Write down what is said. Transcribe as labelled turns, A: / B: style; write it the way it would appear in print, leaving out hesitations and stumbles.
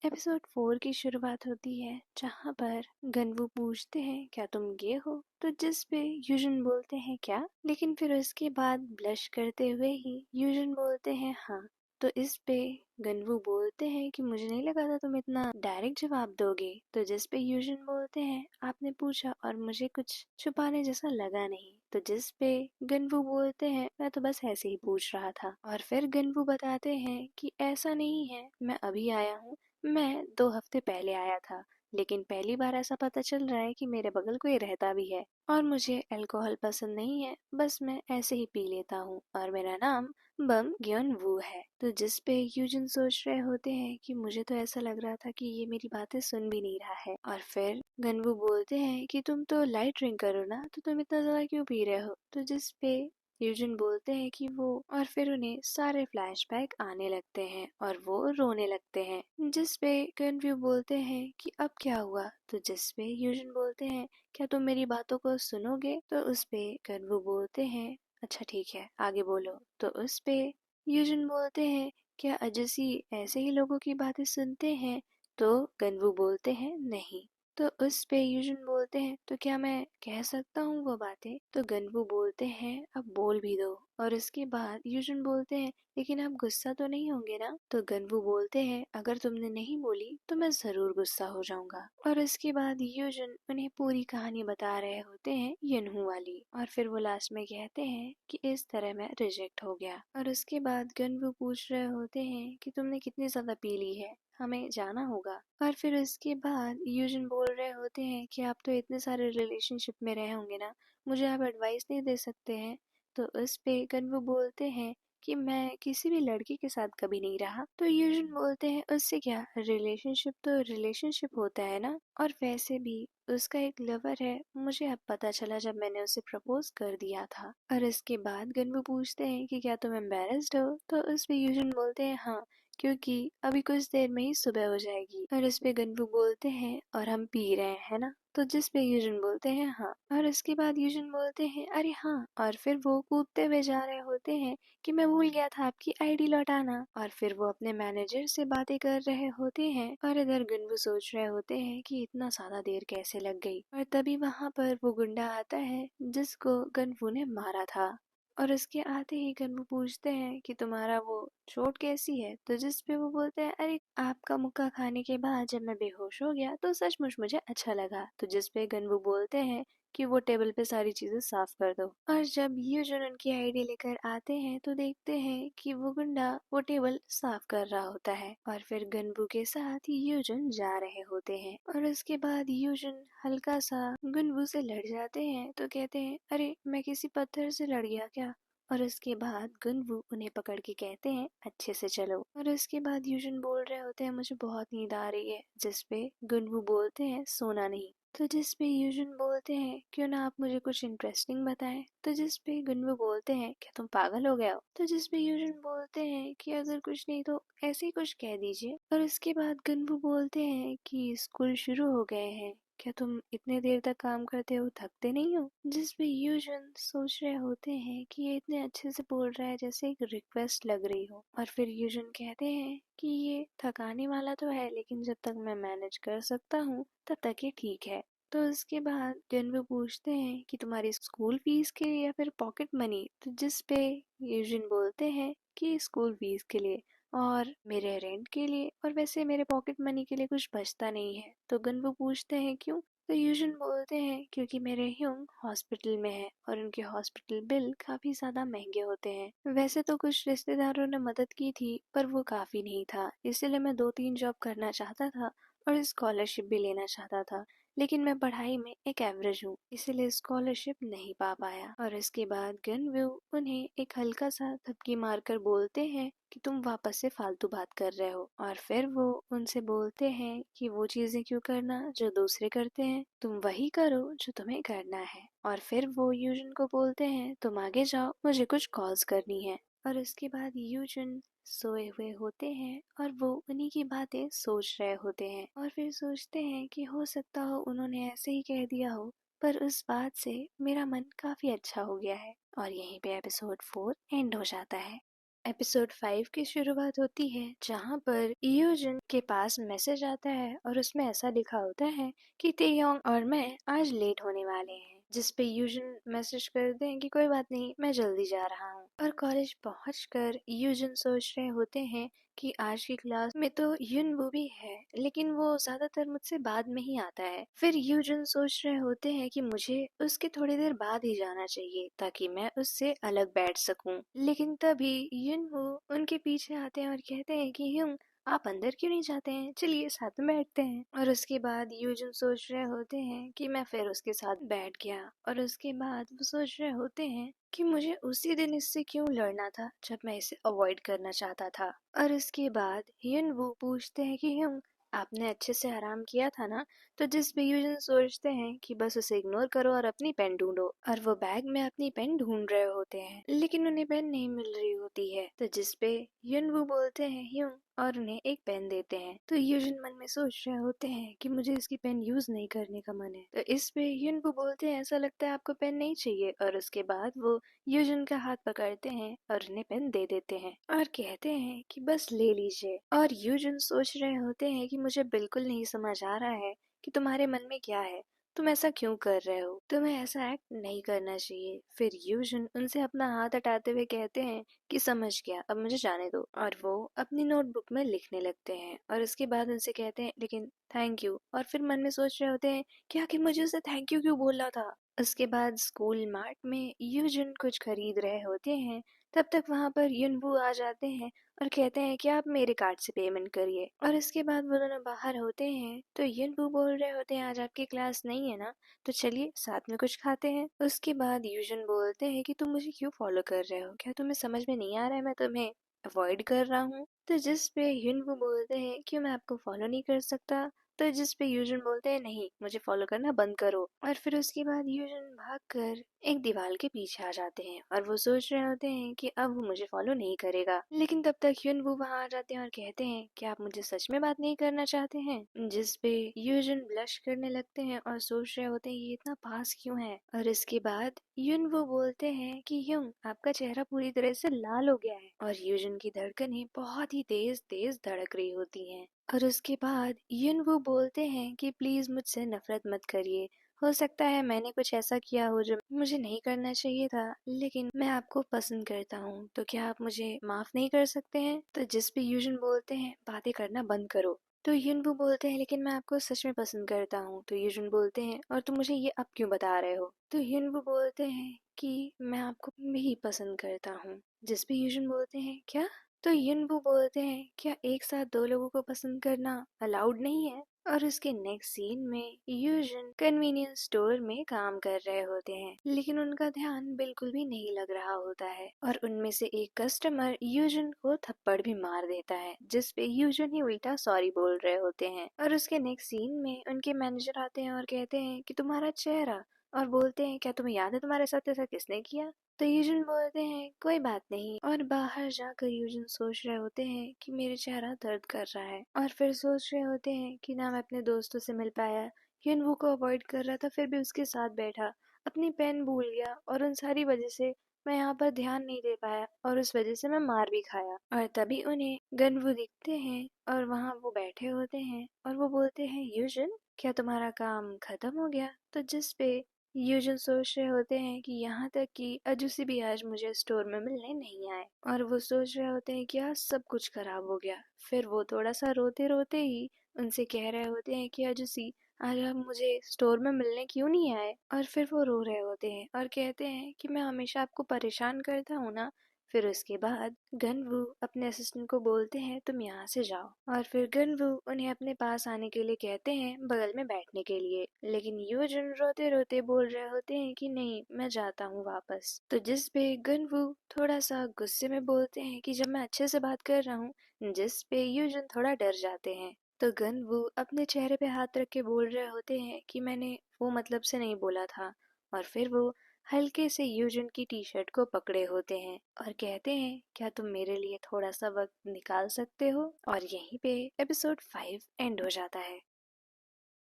A: Episode 4 की शुरुआत होती है जहाँ पर गनवू पूछते हैं क्या तुम गे हो, तो जिस पे यूजन बोलते हैं क्या, लेकिन फिर उसके बाद ब्लश करते हुए ही यूजन बोलते हैं हाँ। तो इस पे गनवू बोलते हैं कि मुझे नहीं लगा था तुम इतना डायरेक्ट जवाब दोगे, तो जिस पे यूजन बोलते हैं आपने पूछा और मुझे कुछ छुपाने जैसा लगा नहीं, तो जिस पे गनवू बोलते हैं मैं तो बस ऐसे ही पूछ रहा था। और फिर गनवू बताते हैं कि ऐसा नहीं है, मैं अभी आया हूँ, मैं 2 हफ्ते पहले आया था, लेकिन पहली बार ऐसा पता चल रहा है कि मेरे बगल कोई रहता भी है और मुझे अल्कोहल पसंद नहीं है, बस मैं ऐसे ही पी लेता हूँ और मेरा नाम बम ग्योन वू है। तो जिस पे यूजन सोच रहे होते हैं कि मुझे तो ऐसा लग रहा था कि ये मेरी बातें सुन भी नहीं रहा है। और फिर गनवू बोलते हैं कि तुम तो लाइट ड्रिंक करो ना, तो तुम इतना ज्यादा क्यों पी रहे हो, तो जिस पे यूजन बोलते हैं कि वो, और फिर उन्हें सारे फ्लैशबैक आने लगते हैं और वो रोने लगते हैं। जिस पे गनव्यू बोलते हैं कि अब क्या हुआ, तो जिस पे यूजन बोलते हैं क्या तुम मेरी बातों को सुनोगे, तो उस पे गनवू बोलते हैं अच्छा ठीक है आगे बोलो। तो उस पे यूजन बोलते हैं क्या अजसी ऐसे ही लोगों की बातें सुनते हैं, तो गनवू बोलते हैं नहीं। तो उस पे यूजन बोलते हैं तो क्या मैं कह सकता हूँ वो बातें, तो गनवू बोलते हैं अब बोल भी दो। और उसके बाद यूजन बोलते हैं लेकिन आप गुस्सा तो नहीं होंगे ना, तो गनवू बोलते हैं अगर तुमने नहीं बोली तो मैं जरूर गुस्सा हो जाऊंगा। और उसके बाद यूजन उन्हें पूरी कहानी बता रहे होते हैं यनहू वाली, और फिर वो लास्ट में कहते हैं कि इस तरह मैं रिजेक्ट हो गया। और उसके बाद गनवू पूछ रहे होते हैं कि तुमने कितनी ज्यादा पी ली है, हमें जाना होगा। और फिर उसके बाद यूजन बोल रहे होते हैं कि आप तो इतने सारे रिलेशनशिप में रहे होंगे ना, मुझे आप एडवाइस नहीं दे सकते हैं। तो उस पे गनवू बोलते हैं कि मैं किसी भी लड़की के साथ कभी नहीं रहा। तो यूजन बोलते हैं उससे क्या, रिलेशनशिप तो रिलेशनशिप होता है ना, और वैसे भी उसका एक लवर है, मुझे अब पता चला जब मैंने उसे प्रपोज कर दिया था। और इसके बाद गनवू पूछते हैं कि क्या तुम एम्बेरस्ड हो, तो उस पे यूजन बोलते हैं हाँ, क्योंकि अभी कुछ देर में ही सुबह हो जाएगी। और इस पे गनवू बोलते हैं और हम पी रहे हैं ना, तो जिस पे यूजन बोलते हैं हाँ। और उसके बाद यूजन बोलते हैं अरे हाँ, और फिर वो कूदते हुए जा रहे होते हैं कि मैं भूल गया था आपकी आईडी लौटाना। और फिर वो अपने मैनेजर से बातें कर रहे होते हैं और इधर गनवू सोच रहे होते हैं कि इतना ज्यादा देर कैसे लग गई। और तभी वहाँ पर वो गुंडा आता है जिसको गनवू ने मारा था। और उसके आते ही गनवू पूछते हैं कि तुम्हारा वो चोट कैसी है, तो जिस पे वो बोलते हैं अरे आपका मुक्का खाने के बाद जब मैं बेहोश हो गया तो सचमुच मुझे अच्छा लगा। तो जिस पे गनवू बोलते हैं कि वो टेबल पे सारी चीजें साफ कर दो। और जब यूजन उनकी आईडी लेकर आते हैं तो देखते हैं कि वो गुंडा वो टेबल साफ कर रहा होता है और फिर गनवू के साथ यूजन जा रहे होते हैं। और उसके बाद यूजन हल्का सा गनवू से लड़ जाते हैं तो कहते हैं अरे मैं किसी पत्थर से लड़ गया क्या। और उसके बाद गनवू उन्हें पकड़ के कहते हैं अच्छे से चलो। और उसके बाद यूजन बोल रहे होते हैं मुझे बहुत नींद आ रही है, जिस पे गनवू बोलते हैं सोना नहीं। तो जिस पे यूजन बोलते हैं क्यों ना आप मुझे कुछ इंटरेस्टिंग बताएं, तो जिस पे गनवू बोलते हैं क्या तुम पागल हो गए हो, तो जिस पे यूजन बोलते हैं कि अगर कुछ नहीं तो ऐसे ही कुछ कह दीजिए। और उसके बाद गनवू बोलते हैं कि स्कूल शुरू हो गए हैं, क्या तुम इतने देर तक काम करते हो, थकते नहीं हो। जिस पे यूजन सोच रहे होते हैं कि ये इतने अच्छे से बोल रहा है जैसे एक रिक्वेस्ट लग रही हो। और फिर यूजन कहते हैं कि ये थकाने वाला तो है, लेकिन जब तक मैं मैनेज कर सकता हूँ तब तक ये ठीक है। तो उसके बाद गनवू पूछते हैं कि तुम्हारी स्कूल फीस के लिए या फिर पॉकेट मनी, तो जिस पे यूजन बोलते हैं कि स्कूल फीस के लिए और मेरे रेंट के लिए, और वैसे मेरे पॉकेट मनी के लिए कुछ बचता नहीं है। तो गनवू पूछते हैं क्यों, तो यूजन बोलते हैं क्योंकि मेरे ह्यूंग हॉस्पिटल में है और उनके हॉस्पिटल बिल काफी ज्यादा महंगे होते हैं। वैसे तो कुछ रिश्तेदारों ने मदद की थी पर वो काफी नहीं था, इसलिए मैं 2-3 जॉब करना चाहता था और स्कॉलरशिप भी लेना चाहता था, लेकिन मैं पढ़ाई में एक एवरेज हूँ, इसलिए स्कॉलरशिप नहीं पा पाया। और इसके बाद गनवू उन्हें एक हल्का सा थपकी मारकर बोलते हैं कि तुम वापस से फालतू बात कर रहे हो। और फिर वो उनसे बोलते हैं कि वो चीजें क्यों करना जो दूसरे करते हैं, तुम वही करो जो तुम्हें करना है। और फिर वो यूजन को बोलते हैं तुम आगे जाओ, मुझे कुछ कॉल्स करनी है। और उसके बाद यूजन सोए हुए होते हैं और वो उन्हीं की बातें सोच रहे होते हैं और फिर सोचते हैं कि हो सकता हो उन्होंने ऐसे ही कह दिया हो, पर उस बात से मेरा मन काफी अच्छा हो गया है। और यहीं पे एपिसोड 4 एंड हो जाता है। एपिसोड 5 की शुरुआत होती है जहाँ पर यूजन के पास मैसेज आता है और उसमें ऐसा लिखा होता है कि तेयोंग और मैं आज लेट होने वाले हैं, जिस पे यूजन मैसेज करते हैं कि कोई बात नहीं, मैं जल्दी जा रहा हूँ। और कॉलेज पहुंचकर यूजन सोच रहे होते हैं कि आज की क्लास में तो युनवू भी है, लेकिन वो ज्यादातर मुझसे बाद में ही आता है। फिर यूजन सोच रहे होते हैं कि मुझे उसके थोड़ी देर बाद ही जाना चाहिए ताकि मैं उससे अलग बैठ सकूं। लेकिन तभी युनवू उनके पीछे आते हैं और कहते हैं कि युंग, आप अंदर क्यों नहीं जाते हैं, चलिए साथ में बैठते हैं। और उसके बाद यूजन सोच रहे होते हैं कि मैं फिर उसके साथ बैठ गया। और उसके बाद वो सोच रहे होते हैं कि मुझे उसी दिन इससे क्यों लड़ना था जब मैं इसे अवॉइड करना चाहता था। और इसके बाद युनवू पूछते हैं कि युंग, आपने अच्छे से आराम किया था ना? तो जिस पे यूजन सोचते हैं कि बस उसे इग्नोर करो और अपनी पेन ढूंढो। और वो बैग में अपनी पेन ढूंढ रहे होते हैं, लेकिन उन्हें पेन नहीं मिल रही होती है। तो जिस पे युनवू बोलते हैं युंग और उन्हें एक पेन देते हैं। तो यूजन मन में सोच रहे होते हैं कि मुझे इसकी पेन यूज नहीं करने का मन है। तो इस पे युनवू बोलते हैं ऐसा लगता है आपको पेन नहीं चाहिए। और उसके बाद वो यूजन का हाथ पकड़ते हैं और उन्हें पेन दे देते हैं और कहते हैं कि बस ले लीजिए। और यूजन सोच रहे होते हैं कि मुझे बिल्कुल नहीं समझ आ रहा है कि तुम्हारे मन में क्या है, तुम ऐसा क्यों कर रहे हो, तुम्हें ऐसा एक्ट नहीं करना चाहिए। फिर यूजन उनसे अपना हाथ हटाते हुए कहते हैं कि समझ गया, अब मुझे जाने दो। और वो अपनी नोटबुक में लिखने लगते हैं और उसके बाद उनसे कहते हैं लेकिन थैंक यू। और फिर मन में सोच रहे होते हैं कि आखिर मुझे उसे थैंक यू क्यों बोलना था। उसके बाद स्कूल मार्ट में यूजन कुछ खरीद रहे होते हैं, तब तक वहाँ पर युनवू आ जाते हैं और कहते हैं कि आप मेरे कार्ड से पेमेंट करिए। और इसके बाद वो दोनों बाहर होते हैं तो युनवू बोल रहे होते हैं आज आपकी क्लास नहीं है ना, तो चलिए साथ में कुछ खाते हैं। उसके बाद यूजन बोलते हैं कि तुम मुझे क्यों फॉलो कर रहे हो, क्या तुम्हें समझ में नहीं आ रहा है मैं तुम्हें अवॉइड कर रहा हूँ? तो जिस पे युनवू बोलते हैं क्यों मैं आपको फॉलो नहीं कर सकता। तो जिस पे यूजन बोलते हैं नहीं, मुझे फॉलो करना बंद करो। और फिर उसके बाद यूजन भागकर एक दीवार के पीछे आ जाते हैं और वो सोच रहे होते हैं कि अब वो मुझे फॉलो नहीं करेगा। लेकिन तब तक युनवू वहां आ जाते हैं और कहते हैं कि आप मुझे सच में बात नहीं करना चाहते हैं। जिस पे यूजन ब्लश करने लगते हैं और सोच रहे होते हैं ये इतना पास क्यों है। और इसके बाद युनवू बोलते हैं कि युंग, आपका चेहरा पूरी तरह से लाल हो गया है। और यूजन की धड़कनें बहुत ही तेज तेज धड़क रही होती हैं। और उसके बाद युनवू बोलते हैं कि प्लीज मुझसे नफरत मत करिए, हो सकता है मैंने कुछ ऐसा किया हो जो मुझे नहीं करना चाहिए था, लेकिन मैं आपको पसंद करता हूँ, तो क्या आप मुझे माफ नहीं कर सकते हैं? तो जिस पे यूजन बोलते हैं बातें करना बंद करो। तो युनवू बोलते हैं लेकिन मैं आपको सच में पसंद करता हूँ। तो यूजन बोलते हैं और तुम मुझे ये अब क्यों बता रहे हो? तो युनवू बोलते हैं कि मैं आपको भी पसंद करता हूँ। जिस पे यूजन बोलते हैं क्या? तो युनवू बोलते हैं क्या एक साथ दो लोगों को पसंद करना अलाउड नहीं है? और उसके नेक्स्ट सीन में यूजन कन्वीनियंस स्टोर में काम कर रहे होते हैं, लेकिन उनका ध्यान बिल्कुल भी नहीं लग रहा होता है। और उनमें से एक कस्टमर यूजन को थप्पड़ भी मार देता है, जिस पे यूजन ही उल्टा सॉरी बोल रहे होते हैं। और उसके नेक्स्ट सीन में उनके मैनेजर आते हैं और कहते हैं कि तुम्हारा चेहरा, और बोलते हैं क्या तुम्हें याद है तुम्हारे साथ ऐसा किसने किया? तो यूजन बोलते हैं कोई बात नहीं। और बाहर जाकर यूजन सोच रहे होते हैं कि मेरे चेहरा दर्द कर रहा है। और फिर सोच रहे होते हैं कि ना मैं अपने दोस्तों से मिल पाया, युनवू को अवॉइड कर रहा था फिर भी उसके साथ बैठा, अपनी पेन भूल गया, और उन सारी वजह से मैं यहाँ पर ध्यान नहीं दे पाया और उस वजह से मैं मार भी खाया। और तभी उन्हें गनवू दिखते हैं और वहाँ वो बैठे होते हैं और वो बोलते हैं यूजन, क्या तुम्हारा काम खत्म हो गया? तो जिस पे यूजन सोच रहे होते हैं कि यहाँ तक कि अजूसी भी आज मुझे स्टोर में मिलने नहीं आए। और वो सोच रहे होते हैं कि आज सब कुछ खराब हो गया। फिर वो थोड़ा सा रोते रोते ही उनसे कह रहे होते हैं कि अजूसी, आज आप मुझे स्टोर में मिलने क्यों नहीं आए? और फिर वो रो रहे होते हैं और कहते हैं कि मैं हमेशा आपको परेशान करता हूँ ना। फिर उसके बाद गनवू अपने असिस्टेंट को बोलते हैं तुम यहाँ से जाओ। और फिर गनवू उन्हें अपने पास आने के लिए कहते हैं बगल में बैठने के लिए, लेकिन यूजन रोते रोते बोल रहे होते हैं कि नहीं, मैं जाता हूँ वापस। तो जिस पे गनवू थोड़ा सा गुस्से में बोलते हैं कि जब मैं अच्छे से बात कर रहा हूँ, जिस पे यूजन थोड़ा डर जाते हैं। तो गनवू अपने चेहरे पे हाथ रख के बोल रहे होते हैं कि मैंने वो मतलब से नहीं बोला था। और फिर वो हल्के से यूजन की टी शर्ट को पकड़े होते हैं और कहते हैं क्या तुम मेरे लिए थोड़ा सा वक्त निकाल सकते हो? और यहीं पे एपिसोड 5 एंड हो जाता है।